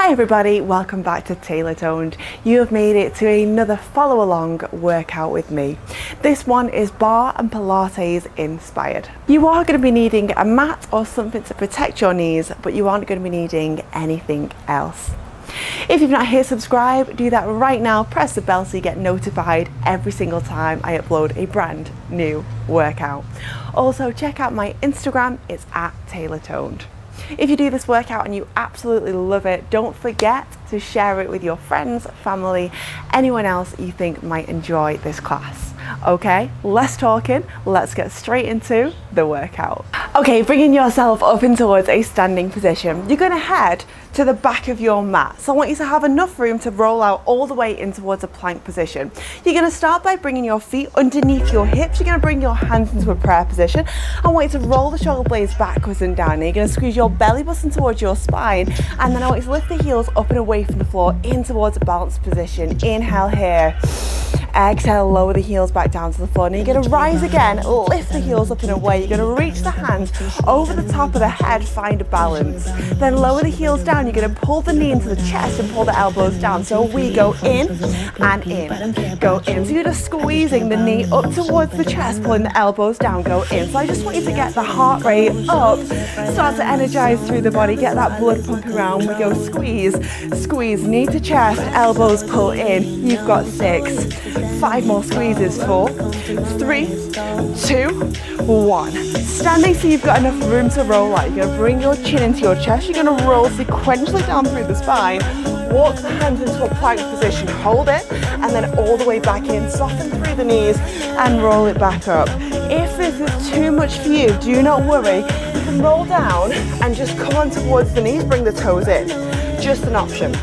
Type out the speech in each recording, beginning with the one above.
Hi everybody, welcome back to TaylorToned. You have made it to another follow along workout with me. This one is Barre and Pilates inspired. You are going to be needing a mat or something to protect your knees, but you aren't going to be needing anything else. If you've not hit subscribe, do that right now. Press the bell so you get notified every single time I upload a brand new workout. Also check out my Instagram, it's at TaylorToned. If you do this workout and you absolutely love it, don't forget to share it with your friends, family, anyone else you think might enjoy this class. Okay, less talking, let's get straight into the workout. Okay, bringing yourself up in towards a standing position, you're going to head to the back of your mat. So I want you to have enough room to roll out all the way in towards a plank position. You're going to start by bringing your feet underneath your hips. You're going to bring your hands into a prayer position. I want you to roll the shoulder blades backwards and down. Now you're going to squeeze your belly button towards your spine, and then I want you to lift the heels up and away from the floor in towards a balanced position. Inhale here. Exhale, lower the heels back down to the floor. Now you're going to rise again, lift the heels up and away. You're going to reach the hands over the top of the head, find a balance. Then lower the heels down. You're going to pull the knee into the chest and pull the elbows down. So we go in and in, go in. So you're just squeezing the knee up towards the chest, pulling the elbows down, go in. So I just want you to get the heart rate up, start to energize through the body, get that blood pumping around. We go squeeze, squeeze, knee to chest, elbows pull in. You've got 6. 5 more squeezes. 4, 3, 2, 1. Standing so you've got enough room to roll out. You're going to bring your chin into your chest. You're going to roll sequentially down through the spine. Walk the hands into a plank position. Hold it and then all the way back in. Soften through the knees and roll it back up. If this is too much for you, do not worry. You can roll down and just come on towards the knees. Bring the toes in. Just an option.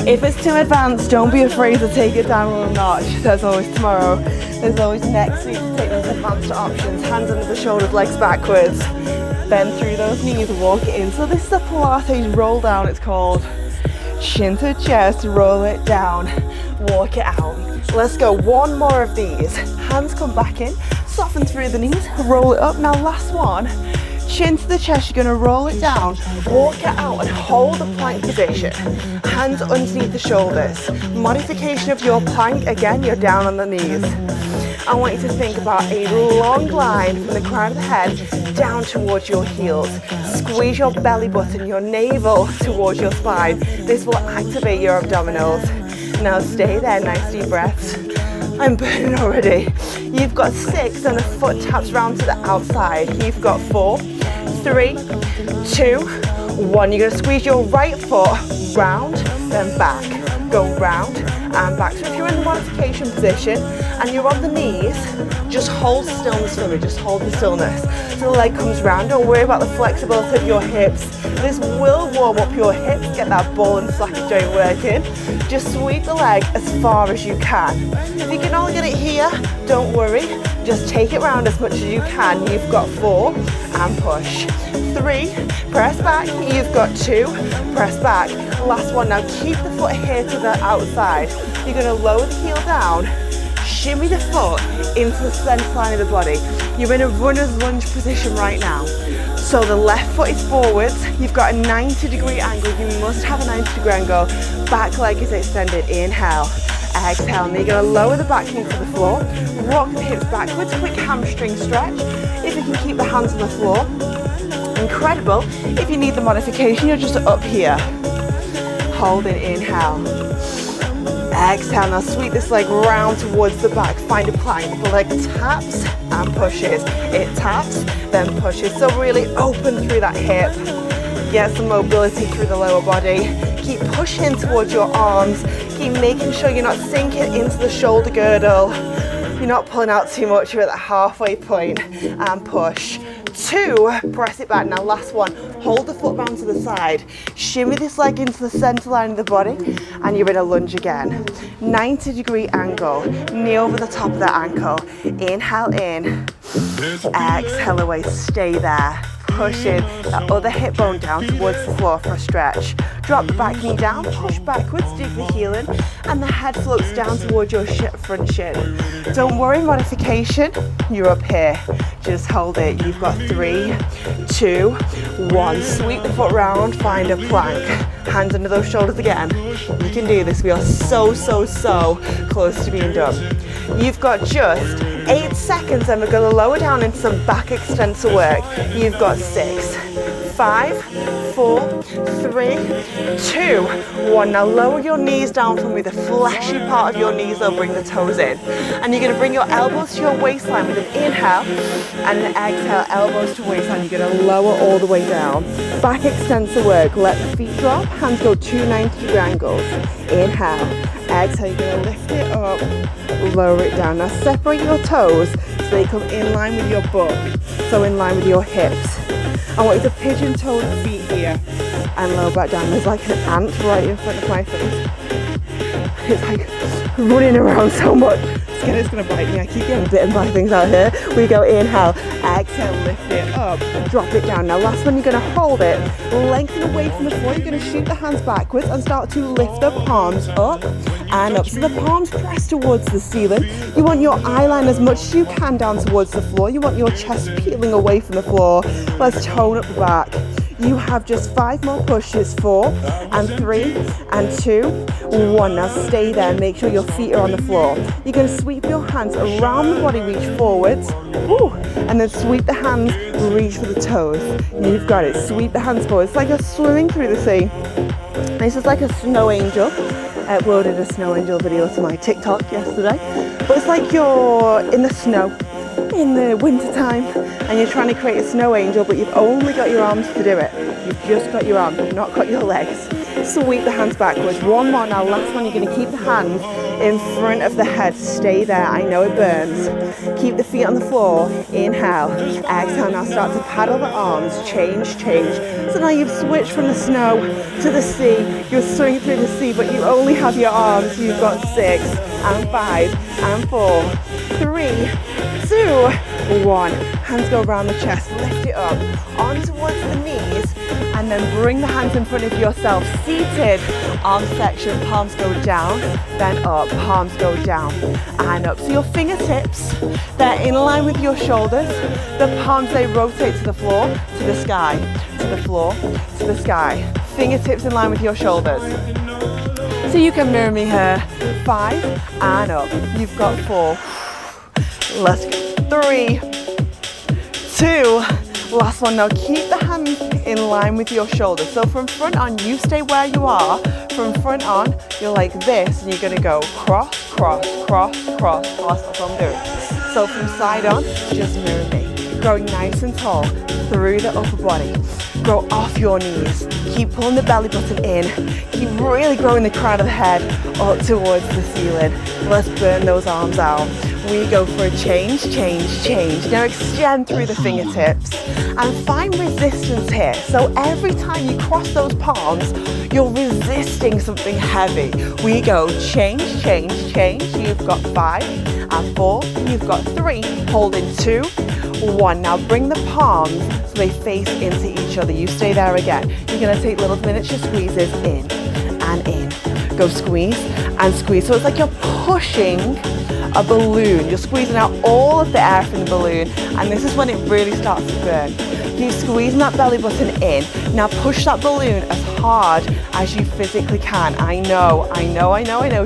If it's too advanced, don't be afraid to take it down a notch. There's always tomorrow. There's always next week to take those advanced options. Hands under the shoulders, legs backwards. Bend through those knees, walk it in. So this is a Pilates roll down, it's called. Chin to chest, roll it down, walk it out. Let's go, 1 more of these. Hands come back in, soften through the knees, roll it up. Now last one. Chin to the chest, you're going to roll it down, walk it out and hold the plank position. Hands underneath the shoulders. Modification of your plank, again, you're down on the knees. I want you to think about a long line from the crown of the head down towards your heels. Squeeze your belly button, your navel towards your spine. This will activate your abdominals. Now stay there, nice deep breaths. I'm burning already. You've got 6 and the foot taps round to the outside. You've got 4, 3, 2, 1. You're going to squeeze your right foot round, then back. Go round and back. So if you're in the modification position and you're on the knees, just hold stillness for me. Just hold the stillness. So the leg comes round. Don't worry about the flexibility of your hips. This will warm up your hips. Get that ball and socket joint working. Just sweep the leg as far as you can. If you can only get it here, don't worry. Just take it round as much as you can. You've got 4 and push. 3, press back. You've got 2, press back. Last one. Now keep the foot here to the outside. You're going to lower the heel down, shimmy the foot into the center line of the body. You're in a runner's lunge position right now. So the left foot is forwards. You've got a 90-degree angle. You must have a 90-degree angle. Back leg is extended. Inhale. Exhale. Now you're going to lower the back knee to the floor. Rock the hips backwards. Quick hamstring stretch. If you can keep the hands on the floor. Incredible. If you need the modification, you're just up here. Hold it. Inhale. Exhale. Now sweep this leg round towards the back. Find a plank. The leg taps and pushes. It taps, then pushes. So really open through that hip. Get some mobility through the lower body. Keep pushing towards your arms. Keep making sure you're not sinking into the shoulder girdle. You're not pulling out too much. You're at the halfway point and push. 2, press it back. Now last one, hold the foot round to the side, shimmy this leg into the center line of the body, and you're in a lunge again. 90-degree angle, knee over the top of the ankle. Inhale in, exhale away, stay there. Pushing that other hip bone down towards the floor for a stretch. Drop the back knee down, push backwards, dig the heel in, and the head floats down towards your front shin. Don't worry, modification, you're up here. Just hold it. You've got 3, 2, 1. Sweep the foot round, find a plank. Hands under those shoulders again. You can do this. We are so close to being done. You've got just 8 seconds and we're going to lower down into some back extensor work. You've got 6, 5, 4, 3, 2, 1. Now lower your knees down for me. The fleshy part of your knees, they'll bring the toes in. And you're going to bring your elbows to your waistline with an inhale and an exhale, elbows to waistline. You're going to lower all the way down. Back extensor work. Let the feet drop. Hands go 2 90-degree angles. Inhale. Exhale. You're going to lift it up. Lower it down. Now separate your toes so they come in line with your butt. So in line with your hips. I want you to pigeon toe the feet here and lower back down. There's like an ant right in front of my face. It's like running around so much. It's gonna bite me. I keep getting bitten by things out here. We go inhale, exhale, lift it up, drop it down. Now last one, you're gonna hold it, lengthen away from the floor. You're gonna shoot the hands backwards and start to lift the palms up and up. So the palms press towards the ceiling. You want your eye line as much as you can down towards the floor. You want your chest peeling away from the floor. Let's tone up the back. You have just 5 more pushes. 4 and 3 and 2, 1. Now stay there. Make sure your feet are on the floor. You're going to sweep your hands around the body, reach forwards. Woo, and then sweep the hands, reach for the toes. You've got it. Sweep the hands forward. It's like you're swimming through the sea. This is like a snow angel. I uploaded a snow angel video to my TikTok yesterday. But it's like you're in the snow in the winter time and you're trying to create a snow angel, but you've only got your arms to do it. You've just got your arms, you've not got your legs. Sweep the hands backwards. 1 more now. Last one. You're going to keep the hands in front of the head. Stay there. I know it burns. Keep the feet on the floor. Inhale. Exhale. Now start to paddle the arms. Change. So now you've switched from the snow to the sea. You're swimming through the sea, but you only have your arms. You've got 6 and 5 and 4, 3, 2, 1. Hands go around the chest. Lift it up. On towards the knees. And then bring the hands in front of yourself. Seated. Arm section. Palms go down. Then up. Palms go down. And up. So your fingertips, they're in line with your shoulders. The palms, they rotate to the floor, to the sky, to the floor, to the sky. Fingertips in line with your shoulders. So you can mirror me here. 5 and up. You've got 4. Let's go. 3, 2. Last one. Now keep the hands in line with your shoulders. So from front on, you stay where you are. From front on, you're like this, and you're gonna go cross, cross, cross, cross. That's what I'm doing. So from side on, just mirror me. Growing nice and tall through the upper body. Grow off your knees. Keep pulling the belly button in. Keep really growing the crown of the head up towards the ceiling. Let's burn those arms out. We go for a change. Now extend through the fingertips and find resistance here. So every time you cross those palms, you're resisting something heavy. We go change. You've got 5 and 4. You've got 3. Hold in 2, 1. Now bring the palms so they face into each other. You stay there again. You're going to take little miniature squeezes in and in. Go squeeze and squeeze. So it's like you're pushing a balloon. You're squeezing out all of the air from the balloon, and this is when it really starts to burn. Keep squeezing that belly button in. Now push that balloon as hard as you physically can. I know.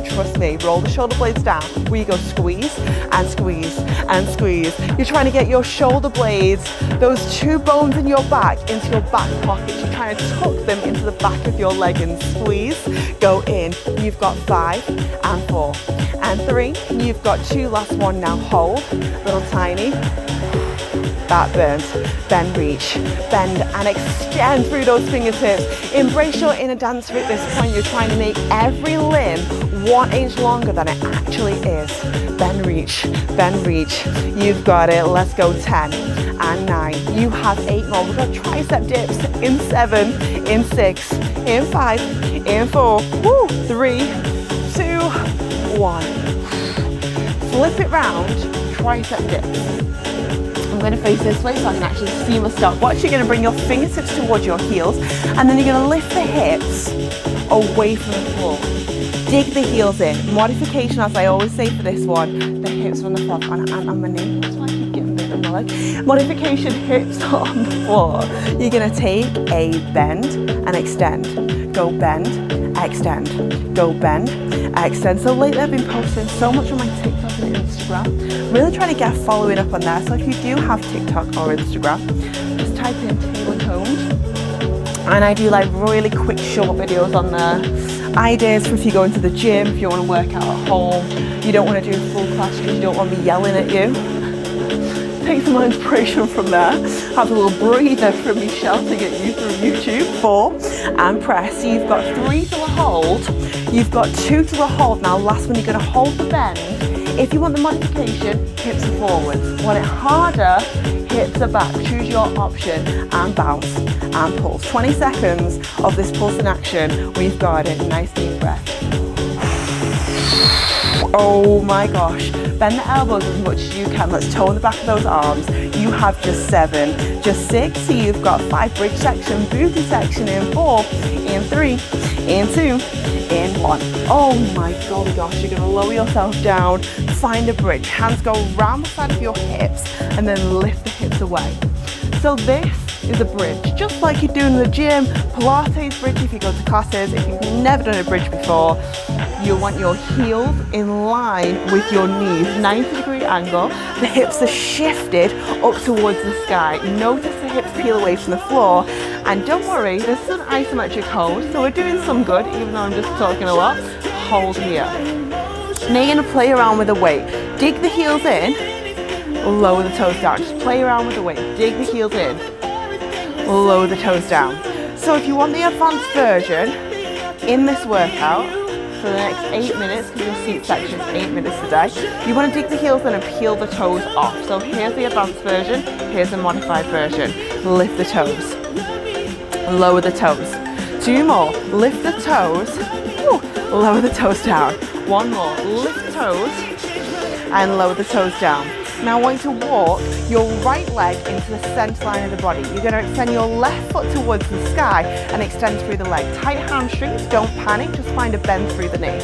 Trust me. Roll the shoulder blades down. We go squeeze and squeeze and squeeze. You're trying to get your shoulder blades, those 2 bones in your back, into your back pockets. You're trying to tuck them into the back of your leg and squeeze. Go in. You've got 5 and 4 and 3. You've got 2. Last one. Now hold. Little tiny. That burns. Then reach, bend and extend through those fingertips. Embrace your inner dancer at this point. You're trying to make every limb 1 inch longer than it actually is. Then reach. You've got it. Let's go 10 and 9. You have 8 more. We've got tricep dips in 7, in 6, in 5, in 4, 3, 2, 1. Flip it round, tricep dips. I'm going to face this way so I can actually see my stopwatch. You're going to bring your fingertips towards your heels, and then you're going to lift the hips away from the floor. Dig the heels in. Modification, as I always say for this one, the hips from the floor. And my knee, that's why I keep getting bitten Alec. Modification hips on the floor. You're gonna take a bend and extend. Go bend, extend. Go bend, extend. So lately I've been posting so much on my TikTok and Instagram. Really trying to get following up on that. So if you do have TikTok or Instagram, just type in TaylorToned. And I do like really quick short videos on there. Ideas for if you go into the gym, if you want to work out at home, you don't want to do a full class because you don't want me yelling at you. Take some inspiration from there. Have a little breather from me shouting at you through YouTube. 4 and press. So you've got 3 to the hold. You've got 2 to the hold. Now last one, you're going to hold the bend. If you want the modification, hips are forwards. Want it harder, hips are back. Choose your option and bounce and pulse. 20 seconds of this pulse in action. We've got it. Nice deep breath. Oh my gosh. Bend the elbows as much as you can. Let's tone the back of those arms. You have just 7, just 6. So you've got 5 bridge section, booty section in 4, in 3, in 2, in 1. Oh my golly gosh, you're gonna lower yourself down, find a bridge. Hands go round the side of your hips and then lift the hips away. So this is a bridge, just like you do in the gym. Pilates bridge if you go to classes. If you've never done a bridge before, you want your heels in line with your knees, 90-degree angle. The hips are shifted up towards the sky. Notice the hips peel away from the floor. And don't worry, this is an isometric hold, so we're doing some good, even though I'm just talking a lot. Hold here. Now you're gonna play around with the weight. Dig the heels in, lower the toes down. Just play around with the weight. Dig the heels in, lower the toes down. So if you want the advanced version in this workout, for the next 8 minutes, because your seat section is 8 minutes today, you want to dig the heels in and peel the toes off. So here's the advanced version, here's the modified version. Lift the toes, lower the toes. 2 more, lift the toes, lower the toes down. 1 more, lift the toes and lower the toes down. Now I want you to walk your right leg into the center line of the body. You're going to extend your left foot towards the sky and extend through the leg. Tight hamstrings, don't panic, just find a bend through the knee.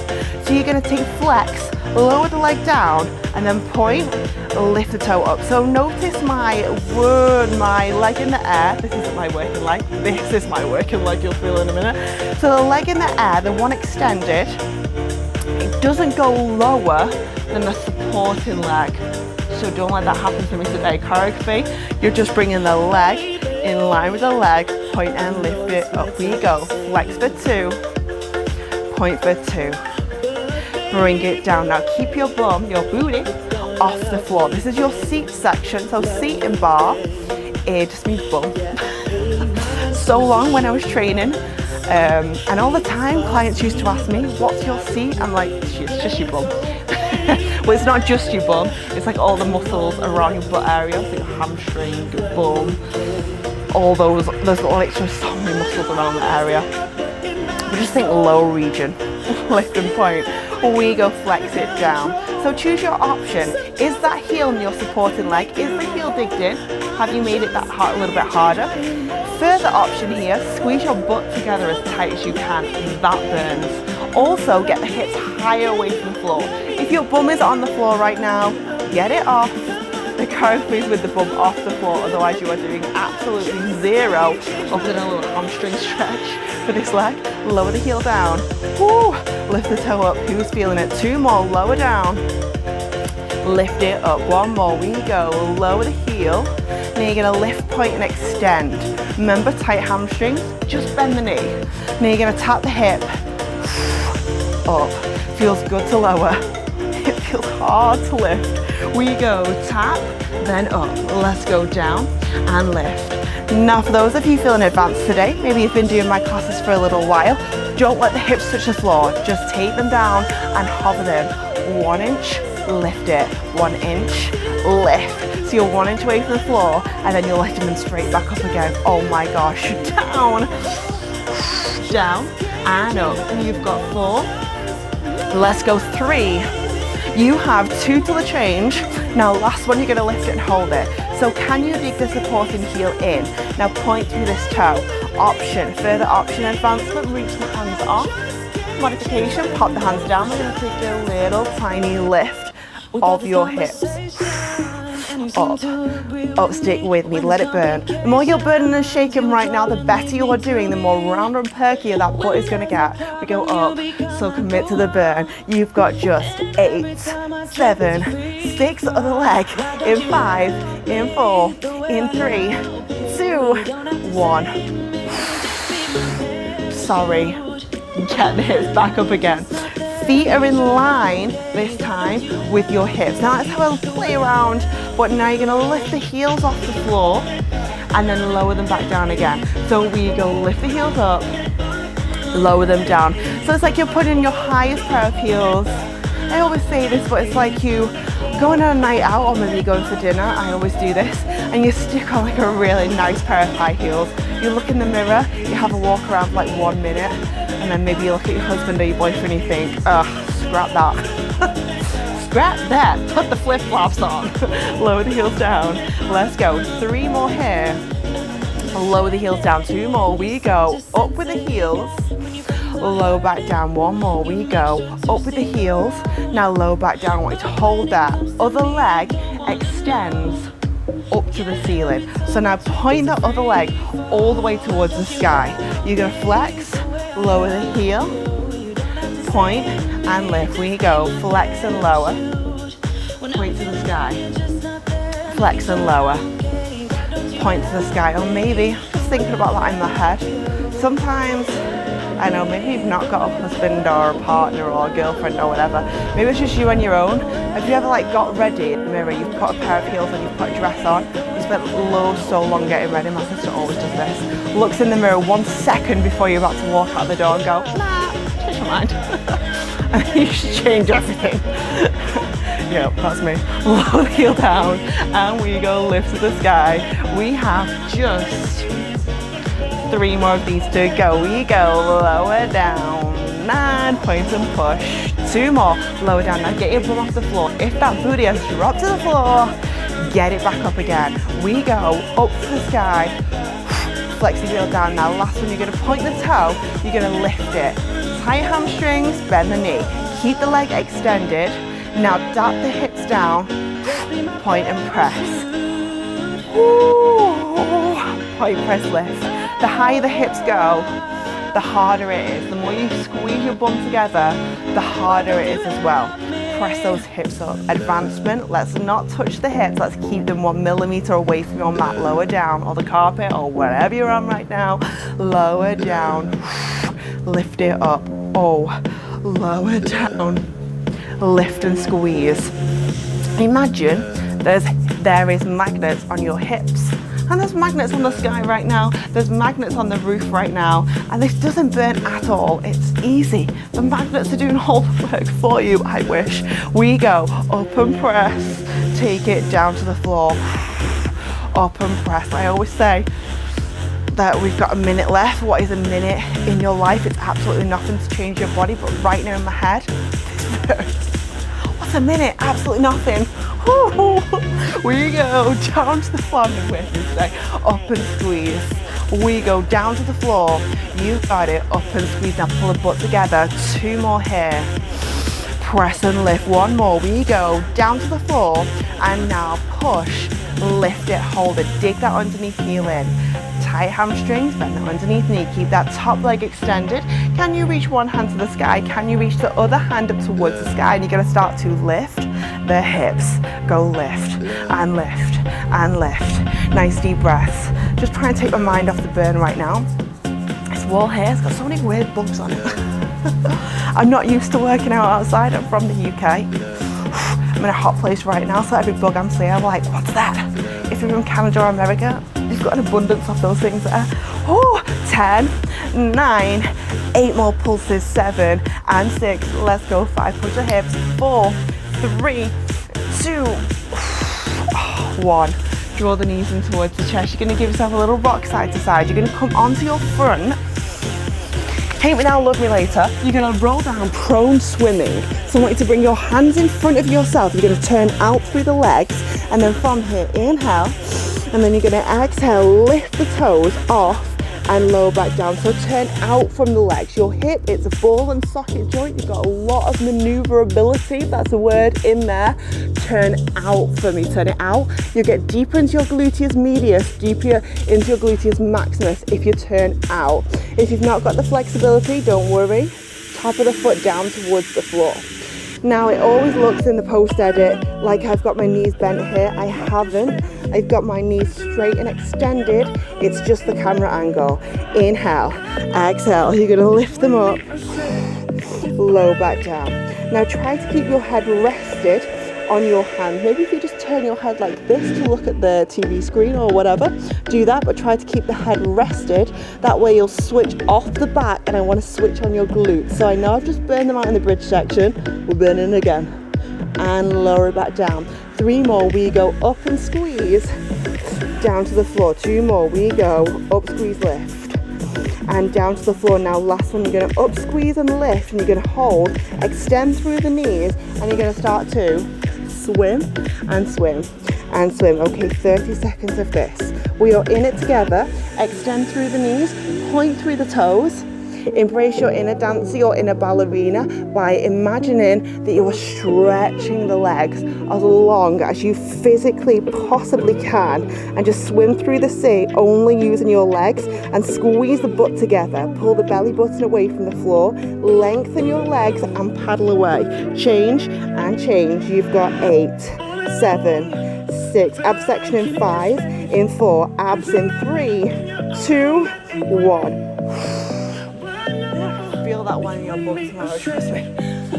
So you're going to take flex, lower the leg down, and then point, lift the toe up. So notice my leg in the air. This isn't my working leg, this is my working leg, you'll feel in a minute. So the leg in the air, the one extended, it doesn't go lower than the supporting leg. So don't let that happen for me today. Choreography, you're just bringing the leg in line with the leg, point and lift it up. We go. Flex for 2, point for 2. Bring it down. Now keep your bum, your booty, off the floor. This is your seat section. So seat and bar, it just means bum. So long when I was training, and all the time clients used to ask me, what's your seat? I'm like, it's just your bum. Well, it's not just your bum, it's like all the muscles around your butt area, so your hamstring, your bum, all those literally so many muscles around that area. But just think lower region, lift and point. We go flex it down. So choose your option. Is that heel in your supporting leg? Is the heel digged in? Have you made it that hard, a little bit harder? Further option here, squeeze your butt together as tight as you can. That burns. Also, get the hips higher away from the floor. If your bum is on the floor right now, get it off. The choreography is with the bum off the floor, otherwise you are doing absolutely 0 other than a little hamstring stretch for this leg. Lower the heel down. Woo! Lift the toe up. Who's feeling it? 2 more. Lower down. Lift it up. 1 more. We go. Lower the heel. Now you're going to lift, point and extend. Remember, tight hamstrings. Just bend the knee. Now you're going to tap the hip. Up. Feels good to lower. It feels hard to lift. We go tap, then up. Let's go down and lift. Now for those of you feeling advanced today, maybe you've been doing my classes for a little while, don't let the hips touch the floor. Just take them down and hover them. 1 inch, lift it. 1 inch, lift. So you're 1 inch away from the floor and then you'll lift them and straight back up again. Oh my gosh, down, down and up. And you've got 4. Let's go 3. You have 2 to the change. Now last one, you're going to lift it and hold it. So can you dig the supporting heel in? Now point through this toe. Option, further option, advancement, reach the hands off. Modification, pop the hands down. We're going to take a little tiny lift of your hips. up, stick with me, let it burn. The more you're burning and shaking right now, the better you're doing, the more rounder and perkier that butt is gonna get. We go up, so commit to the burn. You've got just 8, 7, 6 other leg, in 5, in 4, in 3, 2, 1. Sorry, get the hips back up again. Feet are in line this time with your hips. Now let's have a play around, but now you're gonna lift the heels off the floor and then lower them back down again. So we go lift the heels up, lower them down. So it's like you're putting your highest pair of heels. I always say this, but it's like you going on a night out or maybe going for dinner. I always do this, and you stick on like a really nice pair of high heels. You look in the mirror, you have a walk around for like 1 minute, and then maybe you look at your husband or your boyfriend and you think, ugh, scrap that. Scrap that, put the flip-flops on. Lower the heels down. Let's go, 3 more here. Lower the heels down, 2 more. We go up with the heels, low back down. 1 more. We go up with the heels. Now low back down. I want you to hold that. Other leg extends up to the ceiling. So now point that other leg all the way towards the sky. You're gonna flex, lower the heel, point and lift. We go flex and lower, point to the sky, flex and lower, point to the sky. Or maybe just thinking about that in my head. Sometimes, I know, maybe you've not got a husband or a partner or a girlfriend or whatever. Maybe it's just you on your own. Have you ever like got ready in the mirror, you've put a pair of heels and you've put a dress on, you spent so long getting ready. My sister always does this. Looks in the mirror 1 second before you're about to walk out the door and go, nah, change my mind. And then you should change everything. Yep, that's me. Lower the heel down and we go lift to the sky. We have just 3 more of these to go. We go lower down, 9 points and push. 2 more, lower down. Now get your bum off the floor. If that booty has dropped to the floor, get it back up again. We go up to the sky, flex the heel down. Now last one, you're gonna point the toe, you're gonna lift it. Tie your hamstrings, bend the knee. Keep the leg extended. Now dap the hips down, point and press. Ooh. Point, press, lift. The higher the hips go, the harder it is. The more you squeeze your bum together, the harder it is as well. Press those hips up. Advancement, let's not touch the hips. Let's keep them 1 millimeter away from your mat. Lower down, or the carpet, or wherever you're on right now. Lower down. Lift it up. Oh, lower down. Lift and squeeze. Imagine there is magnets on your hips. And there's magnets on the sky right now, there's magnets on the roof right now, and this doesn't burn at all. It's easy. The magnets are doing all the work for you, I wish. We go up and press, take it down to the floor, up and press. I always say that we've got a minute left. What is a minute in your life? It's absolutely nothing to change your body, but right now in my head, what's a minute? Absolutely nothing. We go down to the floor, up and squeeze. We go down to the floor. You got it, up and squeeze. Now pull the butt together. 2 more here. Press and lift. 1 more. We go down to the floor and now push, lift it, hold it. Dig that underneath heel in. Tight hamstrings, bend that underneath knee. Keep that top leg extended. Can you reach 1 hand to the sky? Can you reach the other hand up towards the sky? And you're going to start to lift the hips. Go lift and lift and lift. Nice deep breaths. Just trying to take my mind off the burn right now. This wall here has got so many weird bugs on it. I'm not used to working out outside. I'm from the UK. I'm in a hot place right now, so every bug I'm seeing, I'm like, what's that? If you're from Canada or America, you've got an abundance of those things there. Oh, 10, 9, 8 more pulses, 7 and 6. Let's go. 5, push the hips. 4, 3, 2, 1. Draw the knees in towards the chest. You're going to give yourself a little rock side to side. You're going to come onto your front. Hate me now, love me later. You're going to roll down prone swimming. So I want you to bring your hands in front of yourself. You're going to turn out through the legs, and then from here, inhale, and then you're going to exhale, lift the toes off and lower back down. So turn out from the legs. Your hip, it's a ball and socket joint. You've got a lot of maneuverability, if that's a word, in there. Turn out for me, turn it out. You get deeper into your gluteus medius, deeper into your gluteus maximus if you turn out. If you've not got the flexibility, don't worry. Top of the foot down towards the floor. Now it always looks in the post edit like I've got my knees bent here. I haven't. I've got my knees straight and extended. It's just the camera angle. Inhale, exhale. You're gonna lift them up, low back down. Now try to keep your head rested on your hand. Maybe if you just turn your head like this to look at the TV screen or whatever, do that, but try to keep the head rested. That way you'll switch off the back, and I want to switch on your glutes. So I know I've just burned them out in the bridge section. We're burning again. And lower it back down. 3 more, we go up and squeeze, down to the floor. 2 more, we go up, squeeze, lift, and down to the floor. Now last one, you're gonna up, squeeze and lift, and you're gonna hold, extend through the knees, and you're gonna start to swim and swim and swim. Okay, 30 seconds of this. We are in it together. Extend through the knees, point through the toes. Embrace your inner dancer or inner ballerina by imagining that you are stretching the legs as long as you physically possibly can, and just swim through the sea only using your legs, and squeeze the butt together. Pull the belly button away from the floor, lengthen your legs and paddle away. Change and change. You've got 8, 7, 6, absection in 5, in 4, abs in 3, 2, 1. Feel that one in your butt tomorrow, trust me.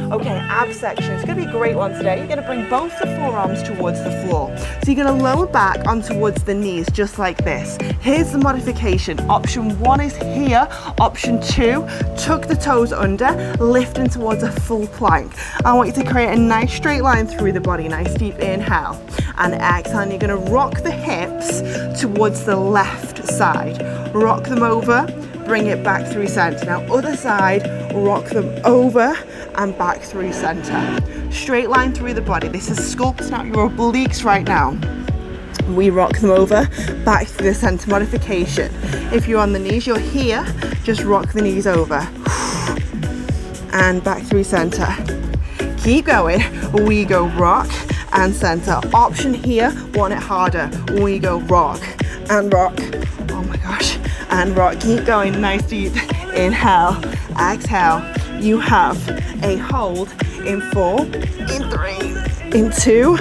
Okay, abs section. It's going to be a great one today. You're going to bring both the forearms towards the floor. So you're going to lower back on towards the knees, just like this. Here's the modification. Option 1 is here. Option 2, tuck the toes under, lifting towards a full plank. I want you to create a nice straight line through the body. Nice deep inhale and exhale. And you're going to rock the hips towards the left side. Rock them over. Bring it back through center. Now other side, rock them over and back through center. Straight line through the body. This is sculpt, not your obliques right now. We rock them over, back through the center modification. If you're on the knees, you're here, just rock the knees over. And back through center. Keep going. We go rock and center. Option here, want it harder. We go rock and rock. Oh my gosh. And rock, keep going, nice deep. Inhale, exhale. You have a hold in 4, in 3, in 2,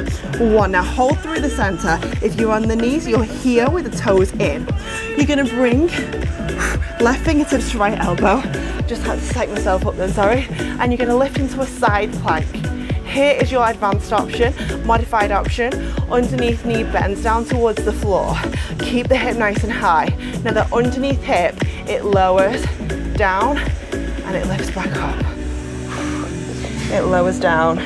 1. Now hold through the center. If you're on the knees, you're here with the toes in. You're gonna bring left fingertips to right elbow. Just had to psych myself up then, sorry. And you're gonna lift into a side plank. Here is your advanced option, modified option. Underneath knee bends down towards the floor. Keep the hip nice and high. Now the underneath hip, it lowers down and it lifts back up. It lowers down,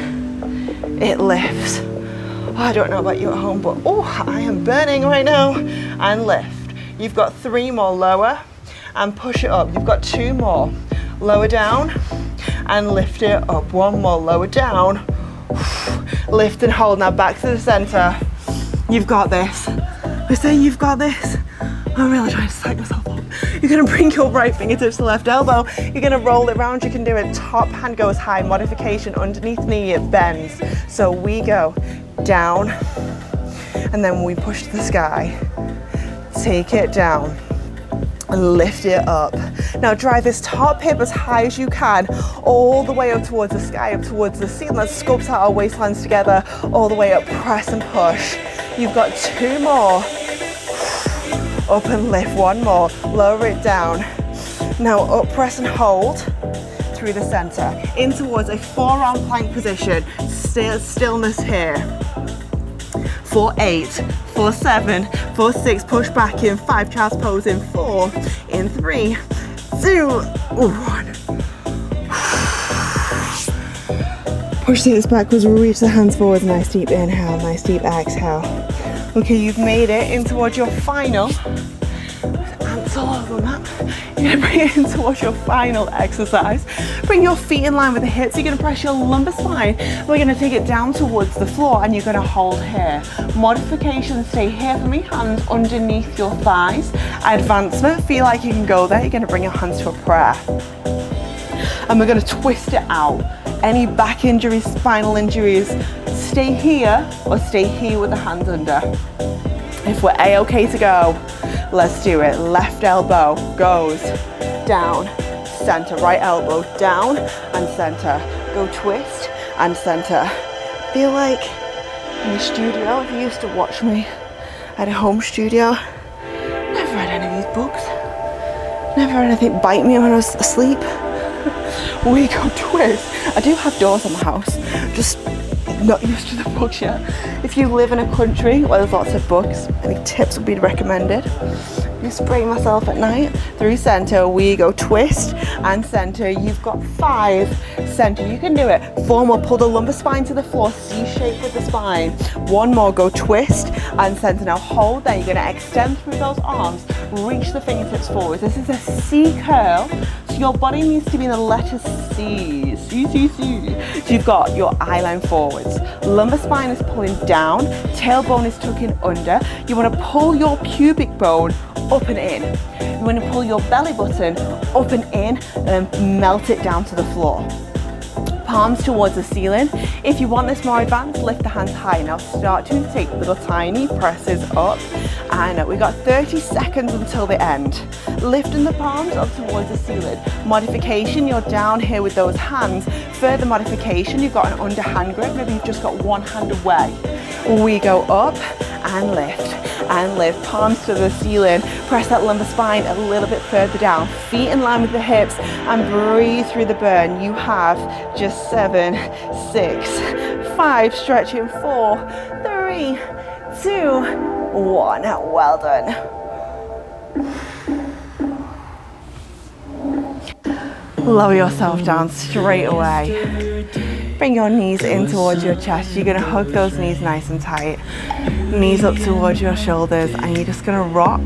it lifts. Oh, I don't know about you at home, but oh, I am burning right now. And lift. You've got 3 more, lower and push it up. You've got 2 more, lower down and lift it up. 1 more, lower down. Lift and hold. Now back to the center. You've got this. I say you've got this. I'm really trying to psych myself up. You're gonna bring your right fingertips to left elbow. You're gonna roll it round. You can do it. Top hand goes high. Modification. Underneath knee, it bends. So we go down and then we push to the sky. Take it down. Lift it up. Now drive this top hip as high as you can, all the way up towards the sky, up towards the ceiling. Let's sculpt out our waistlines together, all the way up, press and push. You've got 2 more. Up and lift, 1 more. Lower it down. Now up, press and hold through the center. In towards a forearm plank position. Stillness here. For 8, for 7, for 6, push back in 5, child's pose in 4, in 3, 2, 1. Push the hips backwards, reach the hands forward, nice deep inhale, nice deep exhale. Okay, you've made it in towards your final slower than that. You're gonna bring it in towards your final exercise. Bring your feet in line with the hips. You're gonna press your lumbar spine. We're gonna take it down towards the floor and you're gonna hold here. Modification, stay here for me, hands underneath your thighs. Advancement, feel like you can go there. You're gonna bring your hands to a prayer. And we're gonna twist it out. Any back injuries, spinal injuries, stay here or stay here with the hands under. If we're A-okay to go, let's do it. Left elbow goes down, center. Right elbow down and center. Go twist and center. Feel like in the studio, if you used to watch me at a home studio, never read any of these books. Never had anything bite me when I was asleep. We go twist. I do have doors in my house, just not used to the books yet. If you live in a country where there's lots of books, any tips would be recommended. You spray myself at night through center. We go twist and center. You've got 5 center. You can do it. 4 more. Pull the lumbar spine to the floor. C shape with the spine. 1 more. Go twist and center. Now hold there. You're going to extend through those arms. Reach the fingertips forward. This is a C curl. So your body needs to be in the letter C. C. So you've got your eye line forwards. Lumbar spine is pulling down. Tailbone is tucking under. You want to pull your pubic bone up and in. You want to pull your belly button up and in and then melt it down to the floor. Palms towards the ceiling. If you want this more advanced, lift the hands high. Now start to take little tiny presses up. And we got 30 seconds until the end. Lifting the palms up towards the ceiling. Modification, you're down here with those hands. Further modification, you've got an underhand grip. Maybe you've just got one hand away. We go up and lift. And lift, palms to the ceiling. Press that lumbar spine a little bit further down. Feet in line with the hips and breathe through the burn. You have just 7, 6, 5, stretching 4, 3, 2, 1. Well done. Lower yourself down straight away. Bring your knees in towards your chest. You're gonna hug those knees nice and tight. Knees up towards your shoulders and you're just gonna rock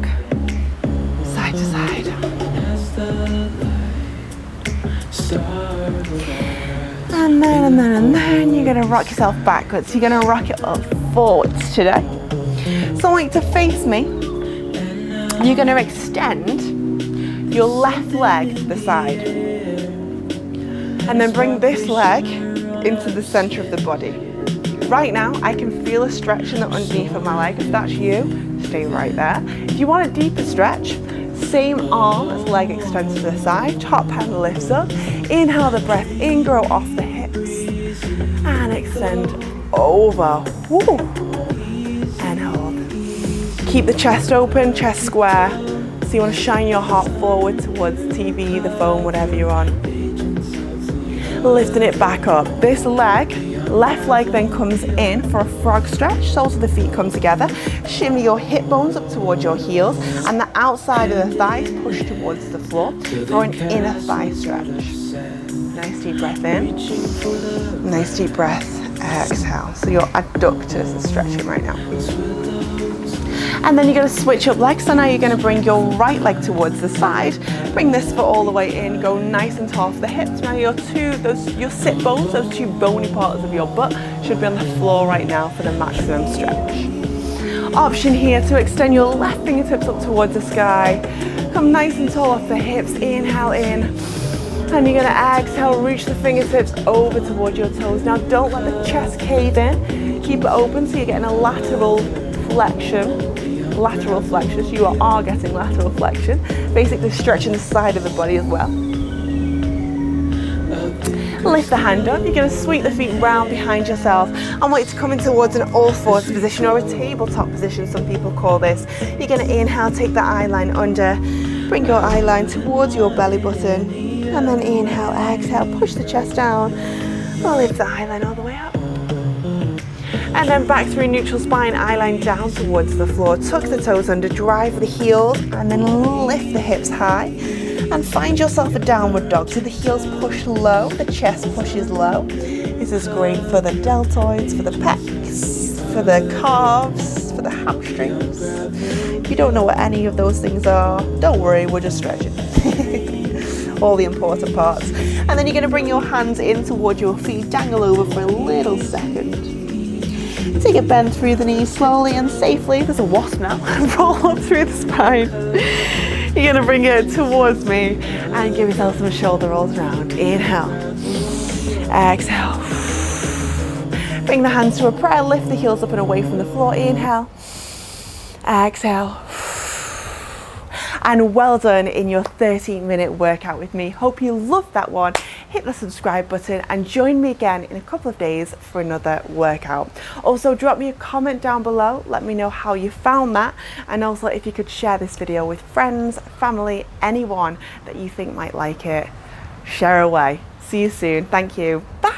side to side. And then you're gonna rock yourself backwards. You're gonna rock it up forwards today. So I want you to face me. You're gonna extend your left leg to the side. And then bring this leg into the center of the body. Right now, I can feel a stretch in the underneath of my leg. If that's you, stay right there. If you want a deeper stretch, same arm as leg extends to the side, top hand lifts up. Inhale the breath in, grow off the hips. And extend over. Woo. And hold. Keep the chest open, chest square. So you want to shine your heart forward towards the TV, the phone, whatever you're on. Lifting it back up. This leg, left leg then comes in for a frog stretch. Soles of the feet come together. Shimmy your hip bones up towards your heels and the outside of the thighs push towards the floor for an inner thigh stretch. Nice deep breath in. Nice deep breath. Exhale. So your adductors are stretching right now. And then you're going to switch up legs. So now you're going to bring your right leg towards the side. Bring this foot all the way in. Go nice and tall for the hips. Now your sit bones, those 2 bony parts of your butt should be on the floor right now for the maximum stretch. Option here to extend your left fingertips up towards the sky. Come nice and tall off the hips. Inhale in. And you're going to exhale, reach the fingertips over towards your toes. Now don't let the chest cave in. Keep it open so you're getting a lateral flexion. So you are getting lateral flexion, basically stretching the side of the body as well. Lift the hand up. You're going to sweep the feet round behind yourself. I want you to come in towards an all-fours position or a tabletop position, some people call this. You're going to inhale, take the eye line under, bring your eye line towards your belly button, and then inhale, exhale, push the chest down, lift the eye line all the way up. And then back through neutral spine, eye line down towards the floor. Tuck the toes under, drive the heels, and then lift the hips high. And find yourself a downward dog. So the heels push low, the chest pushes low. This is great for the deltoids, for the pecs, for the calves, for the hamstrings. If you don't know what any of those things are, don't worry, we're just stretching. All the important parts. And then you're going to bring your hands in towards your feet, dangle over for a little second. Take a bend through the knees slowly and safely. There's a wasp now. Roll up through the spine. You're going to bring it towards me and give yourself some shoulder rolls around. Inhale. Exhale. Bring the hands to a prayer. Lift the heels up and away from the floor. Inhale. Exhale. And well done in your 30-minute workout with me. Hope you loved that one. Hit the subscribe button and join me again in a couple of days for another workout. Also, drop me a comment down below. Let me know how you found that. And also, if you could share this video with friends, family, anyone that you think might like it, share away. See you soon. Thank you. Bye.